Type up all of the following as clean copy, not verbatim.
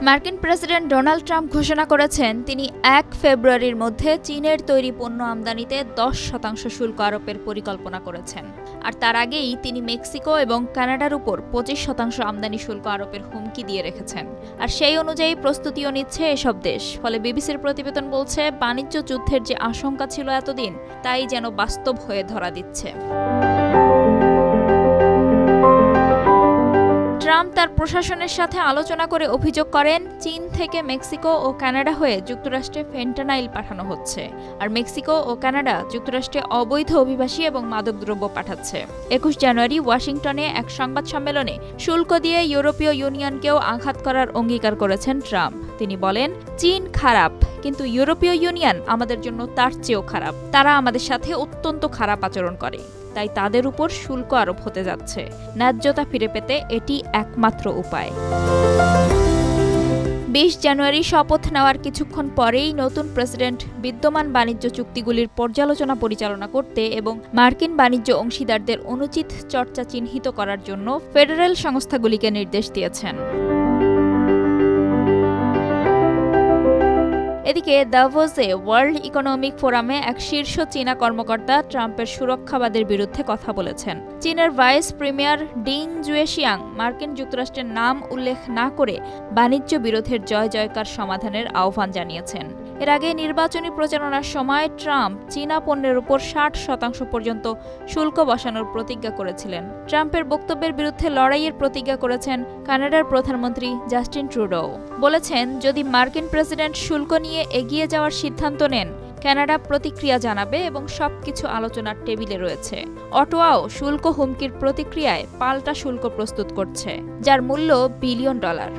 মার্কিন president Donald Trump ঘোষণা করেছেন তিনি ১ ফেব্রুয়ারির মধ্যে চীনের তৈরি পণ্য আমদানিতে ১০% শুল্ক আরোপের পরিকল্পনা করেছেন। আর তার আগেই তিনি মেক্সিকো এবং কানাডার উপর ২৫% আমদানি শুল্ক আরোপের হুমকি দিয়ে রেখেছেন। আর সেই অনুযায়ী প্রস্তুতিও নিচ্ছে এসব দেশ। ফলে বিবিসির প্রতিবেদন বলছে, বাণিজ্য যুদ্ধের যে আশঙ্কা ছিল এতদিন, তাই যেন বাস্তব হয়ে ধরা দিচ্ছে। ট্রাম্প তার প্রশাসনের সাথে আলোচনা করে অভিযোগ করেন, চীন থেকে মেক্সিকো ও কানাডা হয়ে যুক্তরাষ্ট্রে ফেন্টানাইল পাঠানো হচ্ছে। আর মেক্সিকো ও কানাডা যুক্তরাষ্ট্রে অবৈধ অভিবাসী এবং মাদকদ্রব্য পাঠাচ্ছে। ২১ জানুয়ারি ওয়াশিংটনে এক সংবাদ সম্মেলনে শুল্ক দিয়ে ইউরোপীয় ইউনিয়নকেও আঘাত করার অঙ্গীকার করেছেন ট্রাম্প। তিনি বলেন, চীন খারাপ, কিন্তু ইউরোপীয় ইউনিয়ন আমাদের জন্য তার চেয়েও খারাপ। তারা আমাদের সাথে অত্যন্ত খারাপ আচরণ করে, তাই তাদের উপর শুল্ক আরোপ হতে যাচ্ছে। ন্যায্যতা ফিরে পেতে এটি একমাত্র উপায়। ২০ জানুয়ারি শপথ নেওয়ার কিছুক্ষণ পরেই নতুন প্রেসিডেন্ট বিদ্যমান বাণিজ্য চুক্তিগুলির পর্যালোচনা পরিচালনা করতে এবং মার্কিন বাণিজ্য অংশীদারদের অনুচিত চর্চা চিহ্নিত করার জন্য ফেডারেল সংস্থাগুলিকে নির্দেশ দিয়েছেন। এদিকে দাভোসে ওয়ার্ল্ড ইকোনমিক ফোরামে এক শীর্ষ চীনা কর্মকর্তা ট্রাম্পের সুরক্ষাবাদের বিরুদ্ধে কথা বলেছেন। চীনের ভাইস প্রিমিয়ার ডিং জুয়েশিয়াং মার্কিন যুক্তরাষ্ট্রের নাম উল্লেখ না করে বাণিজ্য বিরোধের জয় জয়কার সমাধানের আহ্বান জানিয়েছেন। এর আগে নির্বাচনী প্রচারণার সময় ট্রাম্প চীনা পণ্যের উপর ৬০% পর্যন্ত শুল্ক বসানোর প্রতিজ্ঞা করেছিলেন। ট্রাম্পের বক্তব্যের বিরুদ্ধে লড়াইয়ের প্রতিজ্ঞা করেছেন কানাডার প্রধানমন্ত্রী জাস্টিন ট্রুডো। বলেছেন, যদি মার্কিন প্রেসিডেন্ট শুল্ক নিয়ে এগিয়ে যাওয়ার সিদ্ধান্ত নেন, কানাডা প্রতিক্রিয়া জানাবে এবং সবকিছু আলোচনার টেবিলে রয়েছে। অটোয়াও শুল্ক হুমকির প্রতিক্রিয়ায় পাল্টা শুল্ক প্রস্তুত করছে, যার মূল্য বিলিয়ন ডলার।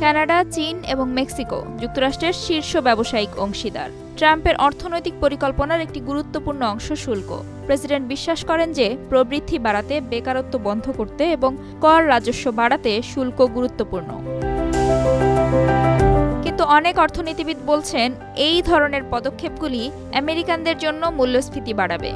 কানাডা, চীন এবং মেক্সিকো যুক্তরাষ্ট্রের শীর্ষ ব্যবসায়িক অংশীদার। ট্রাম্পের অর্থনৈতিক পরিকল্পনার একটি গুরুত্বপূর্ণ অংশ শুল্ক। প্রেসিডেন্ট বিশ্বাস করেন যে প্রবৃদ্ধি বাড়াতে, বেকারত্ব বন্ধ করতে এবং কর রাজস্ব বাড়াতে শুল্ক গুরুত্বপূর্ণ। কিন্তু অনেক অর্থনীতিবিদ বলছেন, এই ধরনের পদক্ষেপগুলি আমেরিকানদের জন্য মূল্যস্ফীতি বাড়াবে।